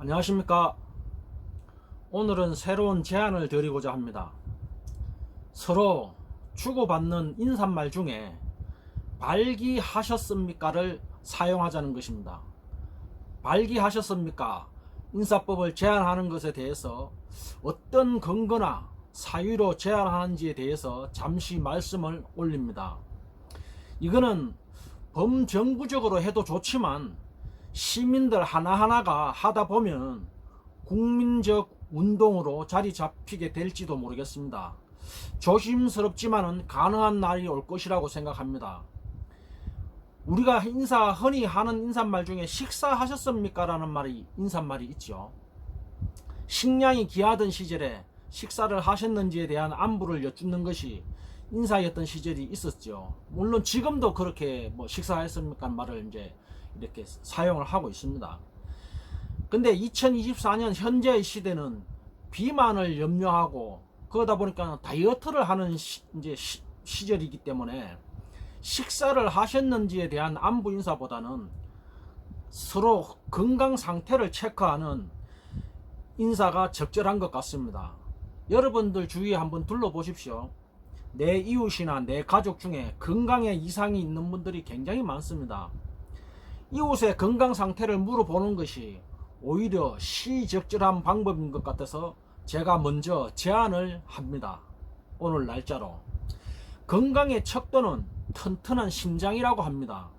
안녕하십니까. 오늘은 새로운 제안을 드리고자 합니다. 서로 주고받는 인사말 중에 발기하셨습니까를 사용하자는 것입니다. 발기하셨습니까? 인사법을 제안하는 것에 대해서 어떤 근거나 사유로 제안하는지에 대해서 잠시 말씀을 올립니다. 이거는 범정부적으로 해도 좋지만 시민들 하나하나가 하다 보면 국민적 운동으로 자리 잡히게 될지도 모르겠습니다. 조심스럽지만은 가능한 날이 올 것이라고 생각합니다. 우리가 흔히 하는 인사말 중에 식사하셨습니까? 라는 인사말이 있죠. 식량이 귀하던 시절에 식사를 하셨는지에 대한 안부를 여쭙는 것이 인사였던 시절이 있었죠. 물론 지금도 그렇게 식사했습니까? 말을 이제 이렇게 사용을 하고 있습니다. 근데 2024년 현재의 시대는 비만을 염려하고 그러다 보니까 다이어트를 하는 시절이기 때문에 식사를 하셨는지에 대한 안부 인사보다는 서로 건강 상태를 체크하는 인사가 적절한 것 같습니다. 여러분들 주위에 한번 둘러보십시오. 내 이웃이나 내 가족 중에 건강에 이상이 있는 분들이 굉장히 많습니다. 이웃의 건강 상태를 물어보는 것이 오히려 시적절한 방법인 것 같아서 제가 먼저 제안을 합니다. 오늘 날짜로. 건강의 척도는 튼튼한 심장이라고 합니다.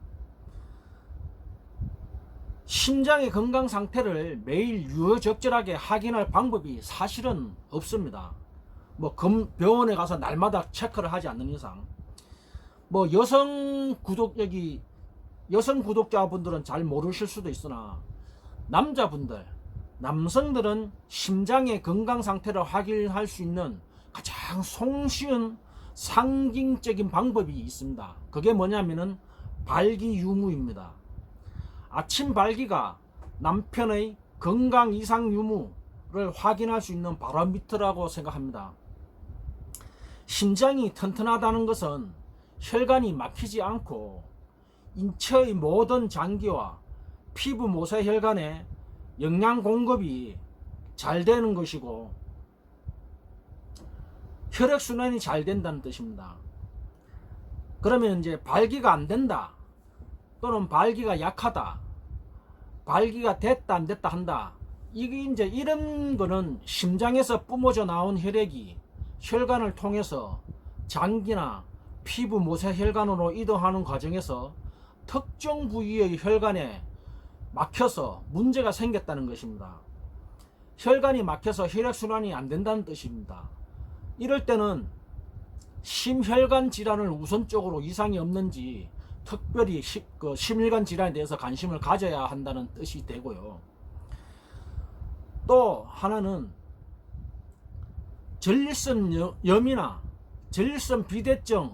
심장의 건강 상태를 매일 유효적절하게 확인할 방법이 사실은 없습니다. 병원에 가서 날마다 체크를 하지 않는 이상. 여성 구독자분들은 잘 모르실 수도 있으나 남성들은 심장의 건강 상태를 확인할 수 있는 가장 손쉬운 상징적인 방법이 있습니다. 그게 뭐냐면은 발기유무입니다. 아침 발기가 남편의 건강 이상 유무를 확인할 수 있는 바로미터라고 생각합니다. 심장이 튼튼하다는 것은 혈관이 막히지 않고 인체의 모든 장기와 피부 모세 혈관에 영양 공급이 잘 되는 것이고 혈액순환이 잘 된다는 뜻입니다. 그러면 이제 발기가 안 된다 또는 발기가 약하다, 발기가 됐다 안 됐다 한다, 이게 이제 이런 거는 심장에서 뿜어져 나온 혈액이 혈관을 통해서 장기나 피부 모세 혈관으로 이동하는 과정에서 특정 부위의 혈관에 막혀서 문제가 생겼다는 것입니다. 혈관이 막혀서 혈액순환이 안 된다는 뜻입니다. 이럴 때는 심혈관 질환을 우선적으로 이상이 없는지 특별히 심혈관 질환에 대해서 관심을 가져야 한다는 뜻이 되고요. 또 하나는 전립선염이나 전립선 비대증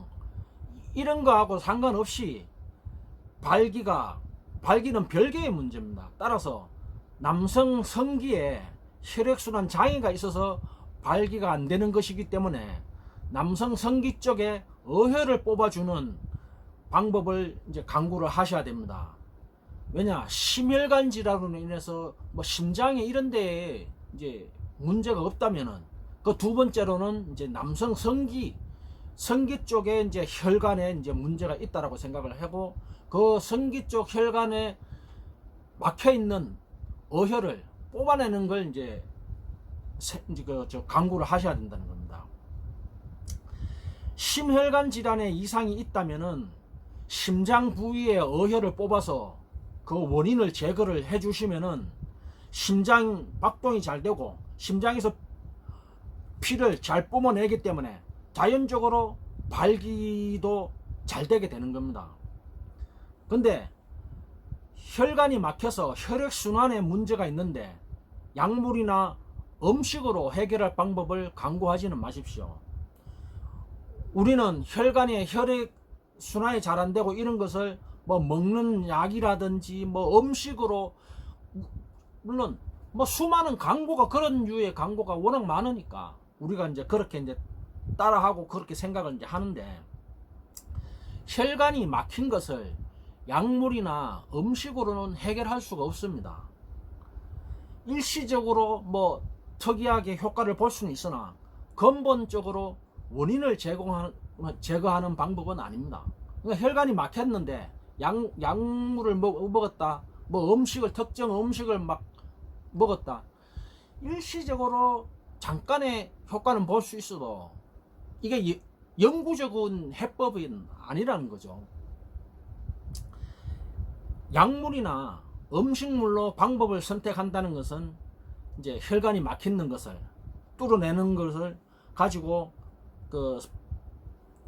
이런 거하고 상관없이 발기는 별개의 문제입니다. 따라서 남성 성기에 혈액순환 장애가 있어서 발기가 안 되는 것이기 때문에 남성 성기 쪽에 어혈을 뽑아주는 방법을 이제 강구를 하셔야 됩니다. 왜냐, 심혈관 질환으로 인해서 심장에 이런 데에 이제 문제가 없다면은 그 두 번째로는 이제 남성 성기 쪽에 이제 혈관에 이제 문제가 있다라고 생각을 하고 그 성기 쪽 혈관에 막혀 있는 어혈을 뽑아내는 걸 이제 강구를 하셔야 된다는 겁니다. 심혈관 질환에 이상이 있다면은 심장 부위에 어혈을 뽑아서 그 원인을 제거를 해주시면은 심장 박동이 잘 되고 심장에서 피를 잘 뿜어내기 때문에 자연적으로 발기도 잘 되게 되는 겁니다. 근데 혈관이 막혀서 혈액순환에 문제가 있는데 약물이나 음식으로 해결할 방법을 강구하지는 마십시오. 우리는 혈관에 혈액순환이 잘 안 되고 이런 것을 먹는 약이라든지 음식으로, 물론 수많은 광고가, 그런 류의 광고가 워낙 많으니까 우리가 이제 그렇게 이제 따라하고 그렇게 생각을 이제 하는데, 혈관이 막힌 것을 약물이나 음식으로는 해결할 수가 없습니다. 일시적으로 뭐 특이하게 효과를 볼 수는 있으나 근본적으로 원인을 제거하는 방법은 아닙니다. 그러니까 혈관이 막혔는데 약물을 먹었다, 뭐 특정 음식을 막 먹었다, 일시적으로 잠깐의 효과는 볼 수 있어도 이게 영구적인 해법은 아니라는 거죠. 약물이나 음식물로 방법을 선택한다는 것은 이제 혈관이 막히는 것을 뚫어내는 것을 가지고 그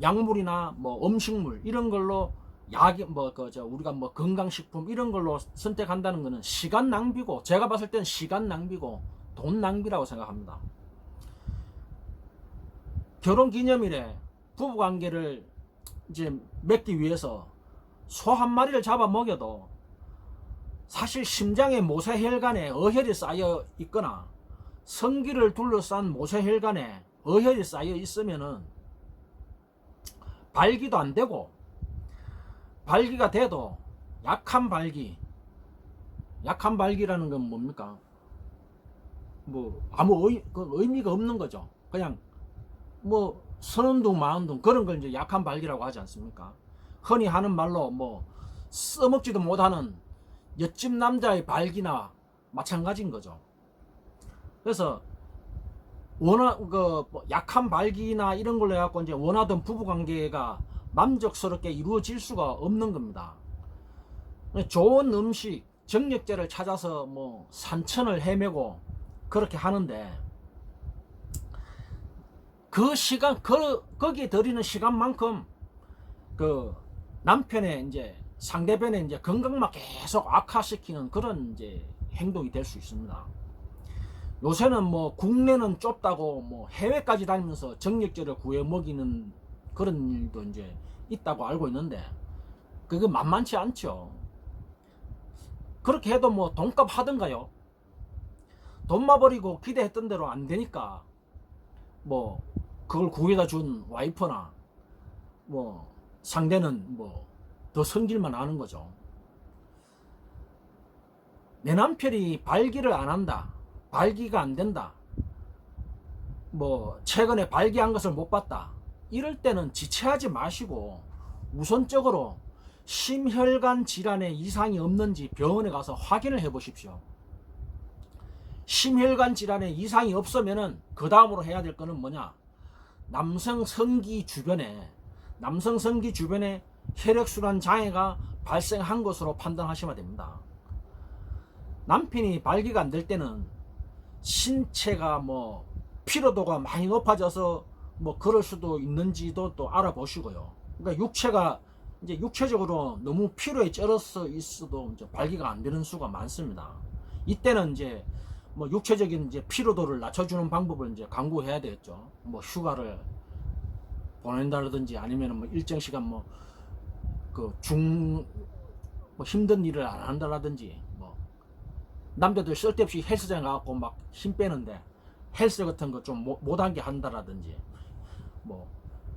약물이나 뭐 음식물 이런 걸로 우리가 뭐 건강식품 이런 걸로 선택한다는 것은 시간 낭비고, 제가 봤을 때는 시간 낭비고 돈 낭비라고 생각합니다. 결혼 기념일에 부부 관계를 이제 맺기 위해서 소 한 마리를 잡아 먹여도 사실 심장의 모세혈관에 어혈이 쌓여 있거나 성기를 둘러싼 모세혈관에 어혈이 쌓여 있으면은 발기도 안 되고, 발기가 돼도 약한 발기라는 건 뭡니까? 뭐 아무 의미가 없는 거죠. 그냥 뭐 선운동 마운동 그런 걸 이제 약한 발기라고 하지 않습니까? 흔히 하는 말로 뭐 써먹지도 못하는 옆집 남자의 발기나 마찬가지인 거죠. 그래서 약한 발기나 이런 걸로 해갖고 이제 원하던 부부 관계가 만족스럽게 이루어질 수가 없는 겁니다. 좋은 음식, 정력제를 찾아서 뭐 산천을 헤매고 그렇게 하는데, 그 시간, 거기에 들이는 시간만큼 그 남편의 이제 상대편의 이제 건강만 계속 악화시키는 그런 이제 행동이 될 수 있습니다. 요새는 뭐 국내는 좁다고 뭐 해외까지 다니면서 정력제를 구해 먹이는 그런 일도 이제 있다고 알고 있는데, 그게 만만치 않죠. 그렇게 해도 뭐 돈값 하던가요? 돈만 버리고 기대했던 대로 안 되니까 뭐 그걸 구해다 준 와이프나 뭐 상대는 뭐 더 성질만 나는 거죠. 내 남편이 발기를 안 한다, 발기가 안 된다, 뭐 최근에 발기한 것을 못 봤다, 이럴 때는 지체하지 마시고 우선적으로 심혈관 질환에 이상이 없는지 병원에 가서 확인을 해 보십시오. 심혈관 질환에 이상이 없으면은 그 다음으로 해야 될 거는 뭐냐? 남성 성기 주변에 혈액순환 장애가 발생한 것으로 판단하시면 됩니다. 남편이 발기가 안 될 때는 신체가 뭐 피로도가 많이 높아져서 뭐 그럴 수도 있는지도 또 알아보시고요. 그러니까 육체가 이제 육체적으로 너무 피로에 쩔어서 있어도 이제 발기가 안 되는 수가 많습니다. 이때는 이제 뭐 육체적인 이제 피로도를 낮춰주는 방법을 이제 강구해야 되겠죠. 뭐 휴가를 보낸다든지 아니면 뭐 일정 시간 뭐 힘든 일을 안 한다라든지, 뭐 남자들 쓸데없이 헬스장 가갖고 막 힘 빼는데 헬스 같은 거 좀 못하게 한다라든지, 뭐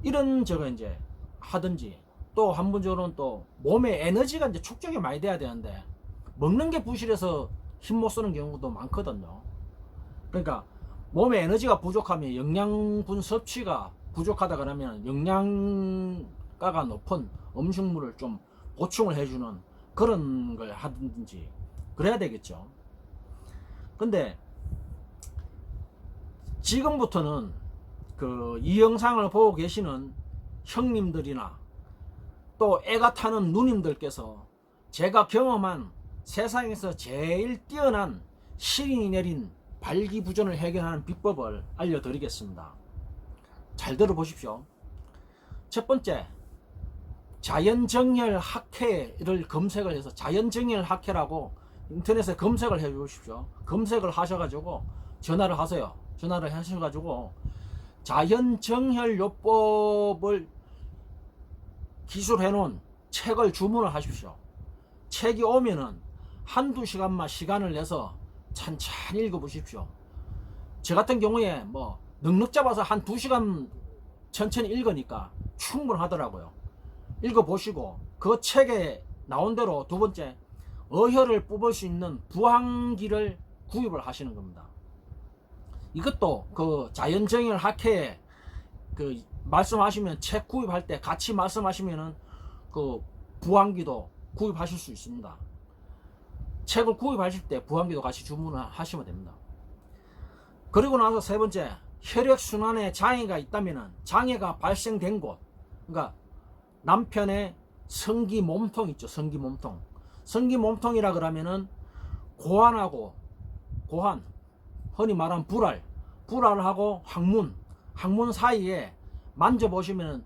이런 저거 이제 하든지, 또 한번적으로는 또 몸에 에너지가 이제 축적이 많이 돼야 되는데 먹는 게 부실해서 힘 못 쓰는 경우도 많거든요. 그러니까 몸에 에너지가 부족하면 영양분 섭취가 부족하다 그러면 영양가가 높은 음식물을 좀 보충을 해주는 그런 걸 하든지 그래야 되겠죠. 근데 지금부터는 이 영상을 보고 계시는 형님들이나 또 애가 타는 누님들께서 제가 경험한 세상에서 제일 뛰어난 신이 내린 발기부전을 해결하는 비법을 알려드리겠습니다. 잘 들어보십시오. 첫 번째, 자연정열 학회를 검색을 해서, 자연정열 학회라고 인터넷에 검색을 해 주십시오. 검색을 하셔가지고 전화를 하세요. 전화를 하셔가지고 자연정열 요법을 기술해 놓은 책을 주문을 하십시오. 책이 오면은 한두 시간만 시간을 내서 천천히 읽어 보십시오. 저 같은 경우에 뭐 넉넉 잡아서 한 2시간 천천히 읽으니까 충분하더라고요. 읽어 보시고 그 책에 나온 대로 두 번째, 어혈을 뽑을 수 있는 부항기를 구입을 하시는 겁니다. 이것도 그 자연정열 학회에 그 말씀하시면 책 구입할 때 같이 말씀하시면은 그 부항기도 구입하실 수 있습니다. 책을 구입하실 때 부항기도 같이 주문하시면 됩니다. 그리고 나서 세 번째, 혈액순환에 장애가 있다면은 장애가 발생된 곳, 그러니까 남편의 성기 몸통 있죠. 성기 몸통. 성기 몸통이라 그러면은 고환하고 고환, 흔히 말하는 불알하고 항문 사이에 만져보시면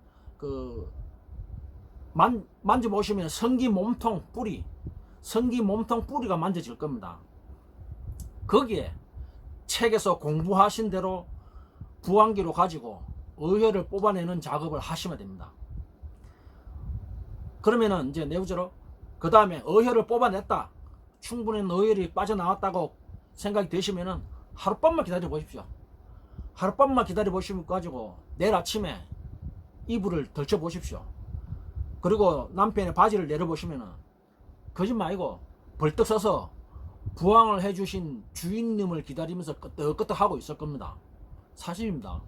만져보시면 성기 몸통 뿌리가 만져질 겁니다. 거기에 책에서 공부하신 대로 부항기로 가지고 의혈을 뽑아내는 작업을 하시면 됩니다. 그러면은 이제 내부적으로 그 다음에 의혈을 뽑아냈다, 충분한 의혈이 빠져나왔다고 생각이 되시면은 하룻밤만 기다려 보십시오. 하룻밤만 기다려 보시면 가지고 내일 아침에 이불을 덜쳐 보십시오. 그리고 남편의 바지를 내려보시면은 거짓말 아니고 벌떡 서서 부항을 해주신 주인님을 기다리면서 끄떡끄떡 하고 있을 겁니다. 사실입니다.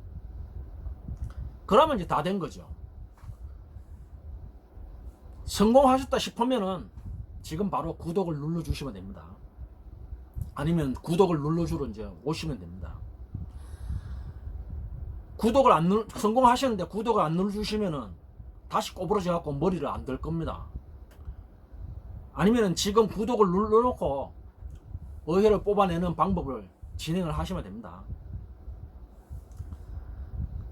그러면 이제 다 된 거죠. 성공하셨다 싶으면은 지금 바로 구독을 눌러주시면 됩니다. 아니면 구독을 눌러주러 이제 오시면 됩니다. 성공하셨는데 구독을 안 눌러주시면은 다시 꼬부러져 갖고 머리를 안 들 겁니다. 아니면은 지금 구독을 눌러놓고 의혈을 뽑아내는 방법을 진행을 하시면 됩니다.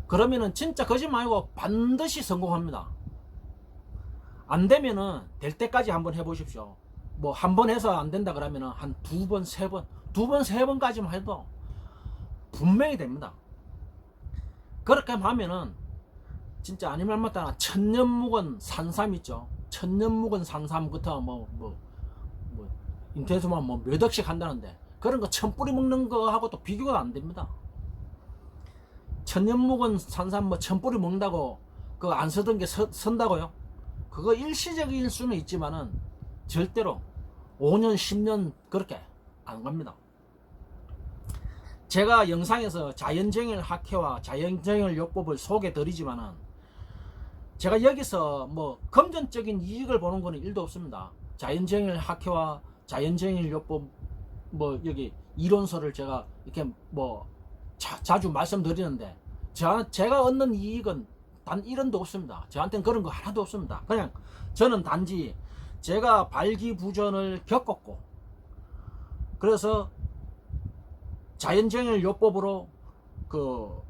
그러면은 진짜 거짓말 말고 반드시 성공합니다. 안 되면은 될 때까지 한번 해보십시오. 뭐 한 번 해서 안 된다 그러면은 한 두 번, 세 번까지만 해도 분명히 됩니다. 그렇게 하면은 진짜 아니 말 맞다 천년묵은 산삼 있죠. 천년묵은 산삼부터 인터넷에만 몇 억씩 한다는데 그런 거 천뿌리 먹는 거하고 또 비교가 안 됩니다. 천년묵은 산삼 천뿌리 먹는다고 그거 안 쓰던 게 선다고요? 그거 일시적일 수는 있지만은 절대로 5년 10년 그렇게 안 갑니다. 제가 영상에서 자연정열 학회와 자연정열 요법을 소개해 드리지만은 제가 여기서 뭐 금전적인 이익을 보는 거는 1도 없습니다. 자연정열 학회와 자연정열 요법 여기 이론서를 제가 이렇게 자주 말씀드리는데 제가 얻는 이익은 단 1원도 없습니다. 저한테는 그런 거 하나도 없습니다. 그냥 저는 단지 제가 발기부전을 겪었고 그래서 자연정열 요법으로 그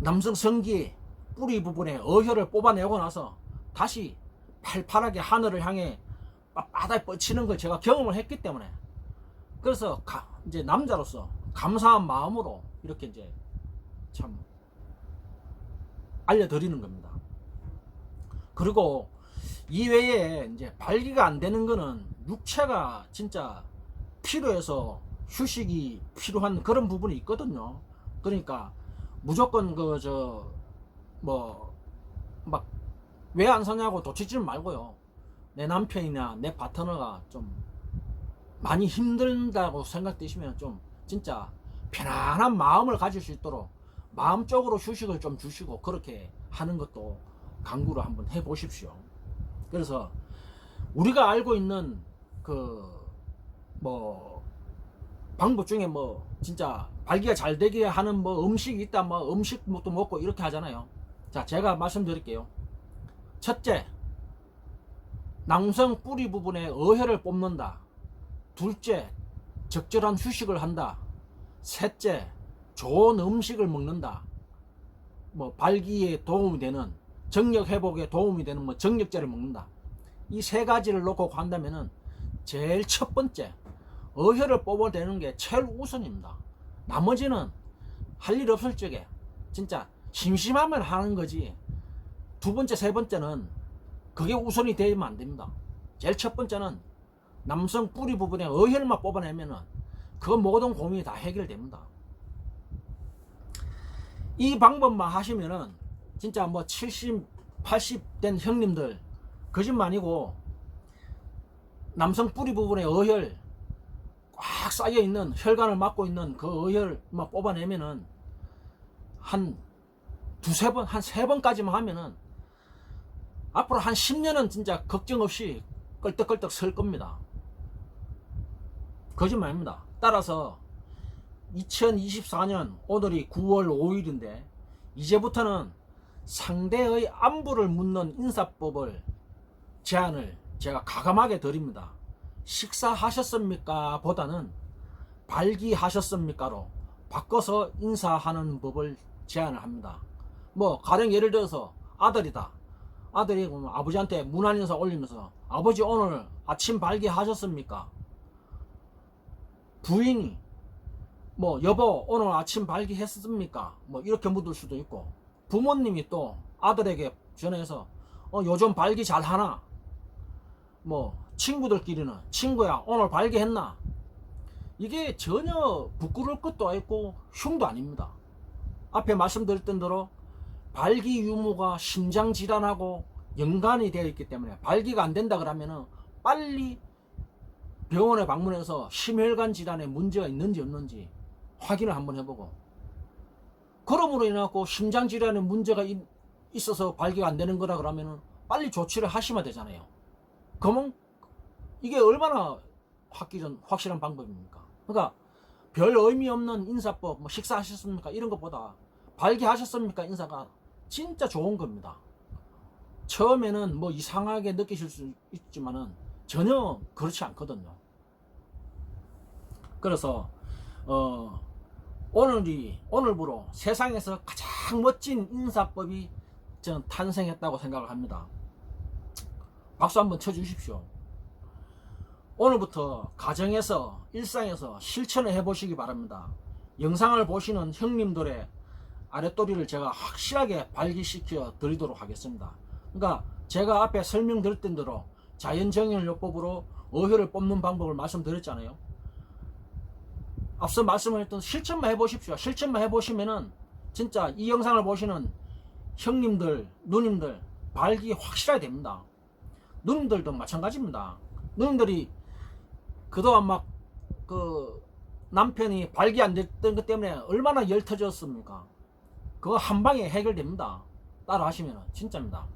남성 성기 뿌리 부분에 어혈을 뽑아내고 나서 다시 팔팔하게 하늘을 향해 바다에 뻗치는 걸 제가 경험을 했기 때문에 그래서 이제 남자로서 감사한 마음으로 이렇게 이제 참 알려드리는 겁니다. 그리고 이외에 이제 발기가 안 되는 거는 육체가 진짜 필요해서 휴식이 필요한 그런 부분이 있거든요. 그러니까 무조건 왜 안 사냐고 도치지 말고요. 내 남편이나 내 파트너가 좀 많이 힘들다고 생각되시면 좀 진짜 편안한 마음을 가질 수 있도록 마음적으로 휴식을 좀 주시고 그렇게 하는 것도 강구를 한번 해 보십시오. 그래서 우리가 알고 있는 방법 중에 진짜 발기가 잘 되게 하는 음식이 있다, 음식도 먹고 이렇게 하잖아요. 자, 제가 말씀드릴게요. 첫째, 남성 뿌리 부분에 어혈을 뽑는다. 둘째, 적절한 휴식을 한다. 셋째, 좋은 음식을 먹는다. 발기에 도움이 되는, 정력 회복에 도움이 되는 정력제를 먹는다. 이 세 가지를 놓고 간다면은 제일 첫 번째, 어혈을 뽑아내는 게 제일 우선입니다. 나머지는 할 일 없을 적에 진짜 심심하면 하는 거지. 두 번째, 세 번째는 그게 우선이 되면 안 됩니다. 제일 첫 번째는 남성 뿌리 부분에 어혈만 뽑아내면은 그 모든 고민이 다 해결됩니다. 이 방법만 하시면은 진짜 70, 80 된 형님들 거짓말 아니고 남성 뿌리 부분에 어혈 꽉 쌓여 있는 혈관을 막고 있는 그 어혈만 뽑아내면은 한 두세 번, 한 세 번까지만 하면은 앞으로 한 10년은 진짜 걱정 없이 껄떡껄떡 설 겁니다. 거짓말입니다. 따라서 2024년 오늘이 9월 5일인데 이제부터는 상대의 안부를 묻는 인사법을 제안을 제가 가감하게 드립니다. 식사하셨습니까? 보다는 발기하셨습니까로 바꿔서 인사하는 법을 제안을 합니다. 뭐 가령 예를 들어서 아들이다. 아들이 아버지한테 문안인사 올리면서 아버지 오늘 아침 발기하셨습니까? 부인이 뭐 여보 오늘 아침 발기했습니까? 뭐 이렇게 묻을 수도 있고, 부모님이 또 아들에게 전해서 요즘 발기 잘하나? 뭐 친구들끼리는 친구야 오늘 발기했나? 이게 전혀 부끄러울 것도 아니고 흉도 아닙니다. 앞에 말씀드렸던 대로 발기 유무가 심장질환하고 연관이 되어 있기 때문에 발기가 안 된다 그러면은 빨리 병원에 방문해서 심혈관 질환에 문제가 있는지 없는지 확인을 한번 해보고, 그러므로 인해서 심장질환에 문제가 있어서 발기가 안 되는 거라 그러면은 빨리 조치를 하시면 되잖아요. 그러면 이게 얼마나 확실한 방법입니까? 그러니까 별 의미 없는 인사법, 뭐 식사하셨습니까? 이런 것보다 발기하셨습니까? 인사가 진짜 좋은 겁니다. 처음에는 뭐 이상하게 느끼실 수 있지만은 전혀 그렇지 않거든요. 그래서 오늘부로 세상에서 가장 멋진 인사법이 저는 탄생했다고 생각을 합니다. 박수 한번 쳐주십시오. 오늘부터 가정에서 일상에서 실천을 해보시기 바랍니다. 영상을 보시는 형님들의 아랫도리를 제가 확실하게 발기시켜 드리도록 하겠습니다. 그러니까 제가 앞에 설명드렸던 대로 자연정렬요법으로 어혈을 뽑는 방법을 말씀드렸잖아요. 앞서 말씀을 했던 실천만 해보십시오. 실천만 해보시면은 진짜 이 영상을 보시는 형님들, 누님들 발기 확실하게 됩니다. 누님들도 마찬가지입니다. 누님들이 그동안 막 그 남편이 발기 안 됐던 것 때문에 얼마나 열 터졌습니까? 그거 한 방에 해결됩니다. 따라 하시면 진짜입니다.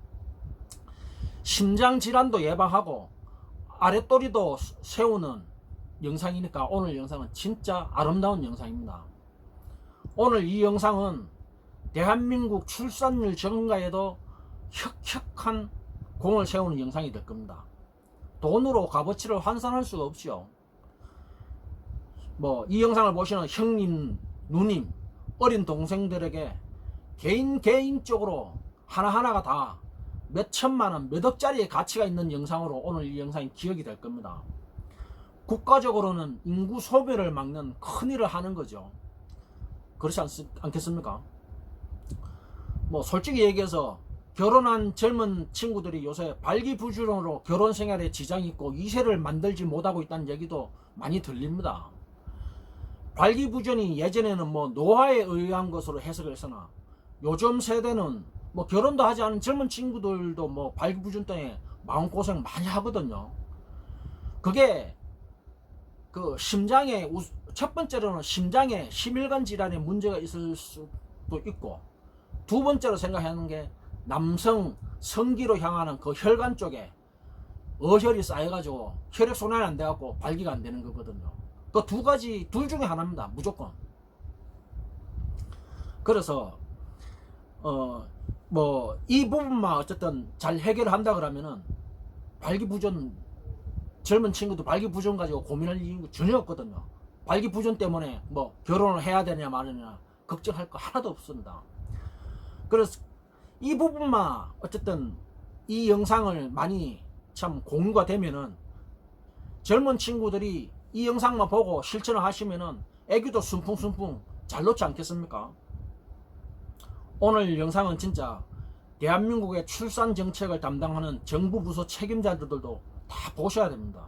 심장 질환도 예방하고 아랫도리도 세우는 영상이니까 오늘 영상은 진짜 아름다운 영상입니다. 오늘 이 영상은 대한민국 출산율 증가에도 혁혁한 공을 세우는 영상이 될 겁니다. 돈으로 값어치를 환산할 수가 없죠. 뭐 이 영상을 보시는 형님, 누님, 어린 동생들에게 개인적으로 하나하나가 다 몇 천만원, 몇 억짜리의 가치가 있는 영상으로 오늘 이 영상이 기억이 될 겁니다. 국가적으로는 인구 소멸을 막는 큰일을 하는 거죠. 그렇지 않겠습니까? 뭐 솔직히 얘기해서 결혼한 젊은 친구들이 요새 발기부전으로 결혼 생활에 지장이 있고 2세를 만들지 못하고 있다는 얘기도 많이 들립니다. 발기부전이 예전에는 뭐 노화에 의한 것으로 해석을 했으나 요즘 세대는 뭐 결혼도 하지 않은 젊은 친구들도 뭐 발기부전 때문에 마음고생 많이 하거든요. 그게 그 심장에, 첫 번째로는 심장에 심혈관 질환에 문제가 있을 수도 있고, 두 번째로 생각하는 게 남성 성기로 향하는 그 혈관 쪽에 어혈이 쌓여가지고 혈액순환이 안 돼갖고 발기가 안 되는 거거든요. 그 두 가지, 둘 중에 하나입니다. 무조건. 그래서 뭐 이 부분만 어쨌든 잘 해결한다 그러면은 발기부전, 젊은 친구도 발기부전 가지고 고민할 이유가 전혀 없거든요. 발기부전 때문에 뭐 결혼을 해야 되냐 마느냐 걱정할 거 하나도 없습니다. 그래서 이 부분만 어쨌든 이 영상을 많이 참 공유가 되면은 젊은 친구들이 이 영상만 보고 실천을 하시면은 애기도 순풍순풍 잘 놓지 않겠습니까? 오늘 영상은 진짜 대한민국의 출산 정책을 담당하는 정부 부서 책임자들도 다 보셔야 됩니다.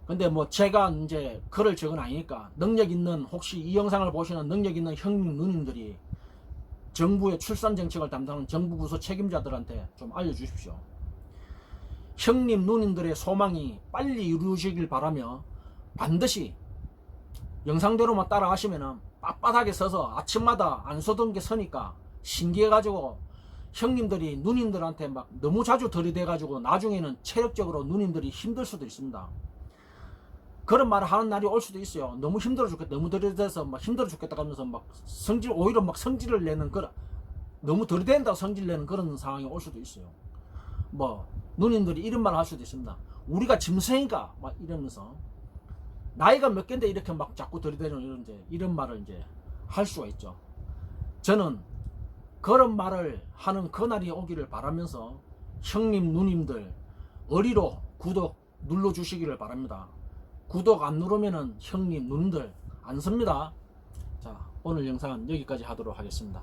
근데 뭐 제가 이제 글을 적은 아니니까 능력 있는, 혹시 이 영상을 보시는 능력 있는 형님, 누님들이 정부의 출산 정책을 담당하는 정부 부서 책임자들한테 좀 알려주십시오. 형님, 누님들의 소망이 빨리 이루어지길 바라며 반드시 영상대로만 따라가시면은 빳빳하게 서서 아침마다 안 서던 게 서니까 신기해가지고 형님들이 누님들한테 막 너무 자주 들이대가지고 나중에는 체력적으로 누님들이 힘들 수도 있습니다. 그런 말을 하는 날이 올 수도 있어요. 너무 힘들어 죽겠다, 너무 들이대서 막 힘들어 죽겠다 하면서 막 성질, 오히려 막 성질을 내는 그런, 너무 들이댄다고 성질 내는 그런 상황이 올 수도 있어요. 뭐 누님들이 이런 말을 할 수도 있습니다. 우리가 짐승인가 막 이러면서 나이가 몇 갠데 이렇게 막 자꾸 들이대는 이런 말을 이제 할 수가 있죠. 저는 그런 말을 하는 그날이 오기를 바라면서 형님 누님들 어리로 구독 눌러주시기를 바랍니다. 구독 안 누르면은 형님 누님들 안 섭니다. 자, 오늘 영상은 여기까지 하도록 하겠습니다.